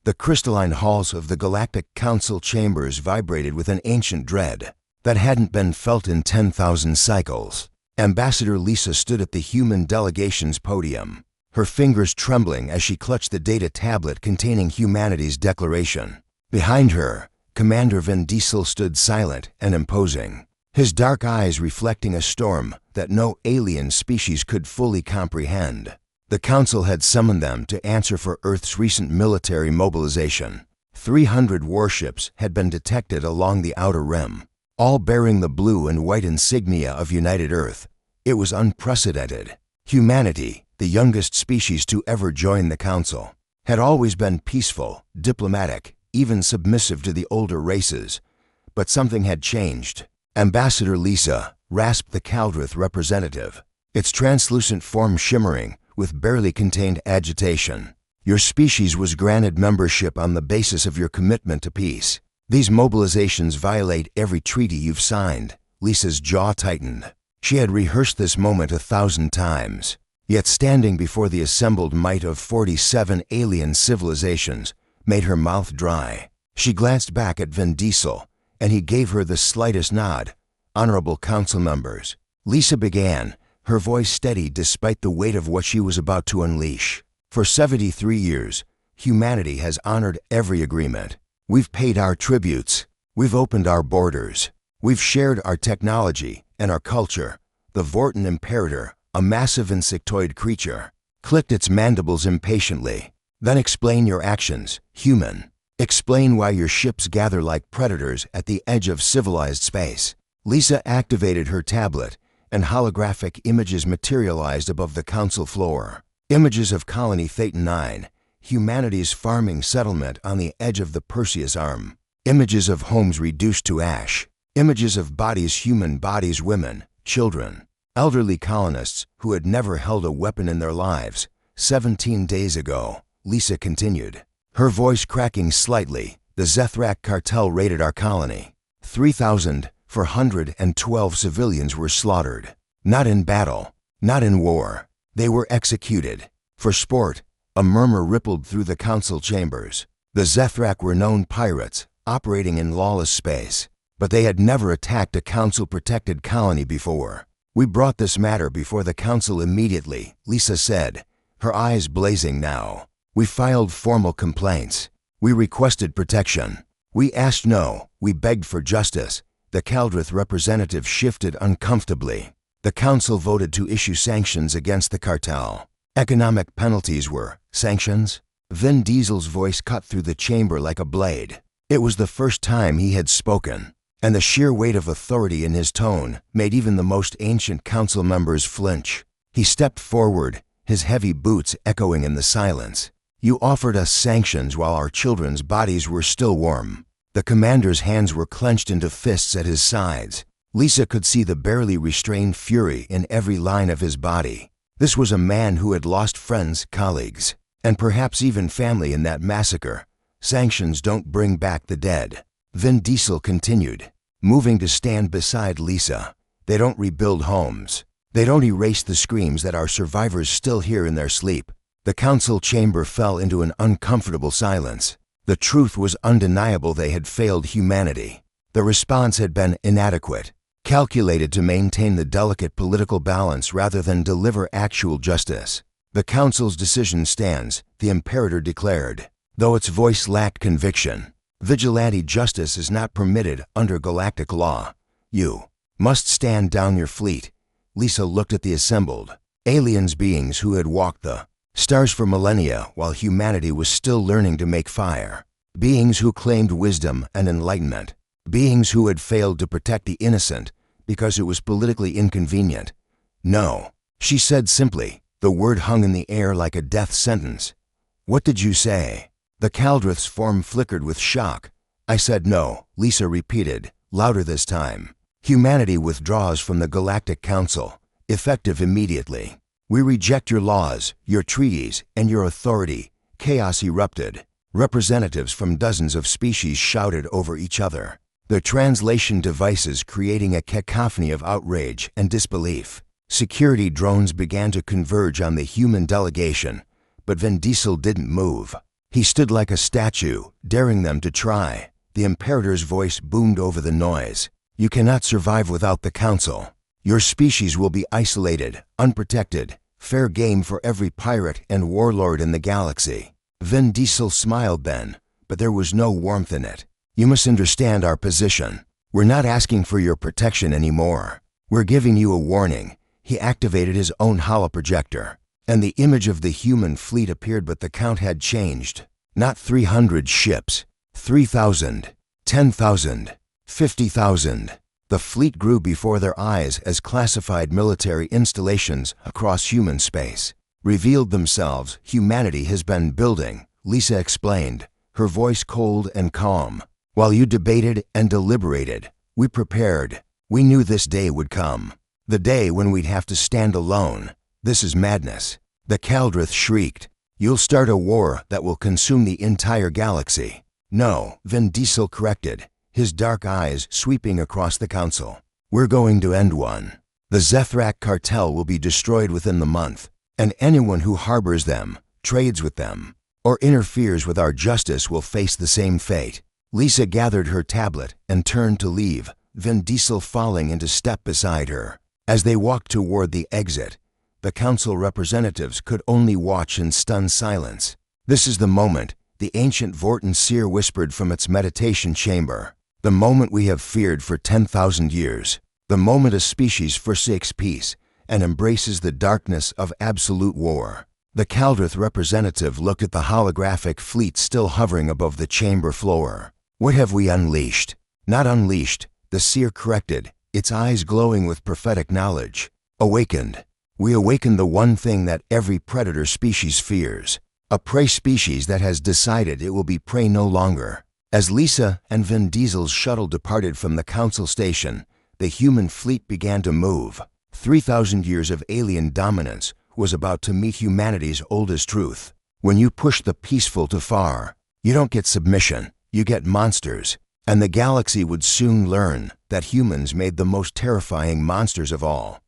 The crystalline halls of the Galactic Council chambers vibrated with an ancient dread that hadn't been felt in 10,000 cycles. Ambassador Lisa stood at the human delegation's podium, her fingers trembling as she clutched the data tablet containing humanity's declaration. Behind her, Commander Vin Diesel stood silent and imposing, his dark eyes reflecting a storm that no alien species could fully comprehend. The Council had summoned them to answer for Earth's recent military mobilization. 300 warships had been detected along the outer rim, all bearing the blue and white insignia of United Earth. It was unprecedented. Humanity, the youngest species to ever join the Council, had always been peaceful, diplomatic, even submissive to the older races. But something had changed. Ambassador Lisa rasped the Kaldrith representative, its translucent form shimmering with barely contained agitation. Your species was granted membership on the basis of your commitment to peace. These mobilizations violate every treaty you've signed. Lisa's jaw tightened. She had rehearsed this moment 1,000 times. Yet standing before the assembled might of 47 alien civilizations made her mouth dry. She glanced back at Vin Diesel, and he gave her the slightest nod. Honorable Council members, Lisa began, her voice steady despite the weight of what she was about to unleash. For 73 years, humanity has honored every agreement. We've paid our tributes. We've opened our borders. We've shared our technology and our culture. The Vorten Imperator, a massive insectoid creature, clicked its mandibles impatiently. Then explain your actions, human. Explain why your ships gather like predators at the edge of civilized space. Lisa activated her tablet, and holographic images materialized above the Council floor. Images of Colony Theta 9, humanity's farming settlement on the edge of the Perseus Arm. Images of homes reduced to ash. Images of bodies, human bodies, women, children, elderly colonists who had never held a weapon in their lives. 17 days ago, Lisa continued, her voice cracking slightly, the Zethrak cartel raided our colony. 3,412 civilians were slaughtered. Not in battle, not in war. They were executed. For sport, a murmur rippled through the Council chambers. The Zethrak were known pirates, operating in lawless space, but they had never attacked a Council-protected colony before. We brought this matter before the Council immediately, Lisa said, her eyes blazing now. We filed formal complaints. We requested protection. We asked no. We begged for justice. The Kaldrith representative shifted uncomfortably. The Council voted to issue sanctions against the cartel. Economic penalties were sanctions. Vin Diesel's voice cut through the chamber like a blade. It was the first time he had spoken, and the sheer weight of authority in his tone made even the most ancient Council members flinch. He stepped forward, his heavy boots echoing in the silence. You offered us sanctions while our children's bodies were still warm. The commander's hands were clenched into fists at his sides. Lisa could see the barely restrained fury in every line of his body. This was a man who had lost friends, colleagues, and perhaps even family in that massacre. Sanctions don't bring back the dead. Vin Diesel continued, moving to stand beside Lisa. They don't rebuild homes. They don't erase the screams that our survivors still hear in their sleep. The Council chamber fell into an uncomfortable silence. The truth was undeniable. They had failed humanity. The response had been inadequate, calculated to maintain the delicate political balance rather than deliver actual justice. The Council's decision stands, the Imperator declared, though its voice lacked conviction. Vigilante justice is not permitted under galactic law. You must stand down your fleet. Lisa looked at the assembled aliens, beings who had walked the stars for millennia while humanity was still learning to make fire. Beings who claimed wisdom and enlightenment. Beings who had failed to protect the innocent because it was politically inconvenient. No, she said simply. The word hung in the air like a death sentence. What did you say? The Kaldrith's form flickered with shock. I said no, Lisa repeated, louder this time. Humanity withdraws from the Galactic Council, effective immediately. We reject your laws, your treaties, and your authority. Chaos erupted. Representatives from dozens of species shouted over each other, their translation devices creating a cacophony of outrage and disbelief. Security drones began to converge on the human delegation, but Vin Diesel didn't move. He stood like a statue, daring them to try. The Imperator's voice boomed over the noise. You cannot survive without the Council. Your species will be isolated, unprotected, fair game for every pirate and warlord in the galaxy. Vin Diesel smiled then, but there was no warmth in it. You must understand our position. We're not asking for your protection anymore. We're giving you a warning. He activated his own holoprojector, and the image of the human fleet appeared, but the count had changed. Not 300 ships, 3,000, 10,000, 50,000. The fleet grew before their eyes as classified military installations across human space revealed themselves. Humanity has been building, Lisa explained, her voice cold and calm. While you debated and deliberated, we prepared. We knew this day would come. The day when we'd have to stand alone. This is madness. The Caldrith shrieked. You'll start a war that will consume the entire galaxy. No, Vin Diesel corrected, his dark eyes sweeping across the Council. We're going to end one. The Zethrak cartel will be destroyed within the month, and anyone who harbors them, trades with them, or interferes with our justice will face the same fate. Lisa gathered her tablet and turned to leave, Vin Diesel falling into step beside her. As they walked toward the exit, the Council representatives could only watch in stunned silence. This is the moment, the ancient Vorten seer whispered from its meditation chamber. The moment we have feared for 10,000 years. The moment a species forsakes peace and embraces the darkness of absolute war. The Caldrith representative looked at the holographic fleet still hovering above the chamber floor. What have we unleashed? Not unleashed, the seer corrected, its eyes glowing with prophetic knowledge. Awakened. We awakened the one thing that every predator species fears. A prey species that has decided it will be prey no longer. As Lisa and Vin Diesel's shuttle departed from the Council station, the human fleet began to move. 3,000 years of alien dominance was about to meet humanity's oldest truth. When you push the peaceful too far, you don't get submission. You get monsters, and the galaxy would soon learn that humans made the most terrifying monsters of all.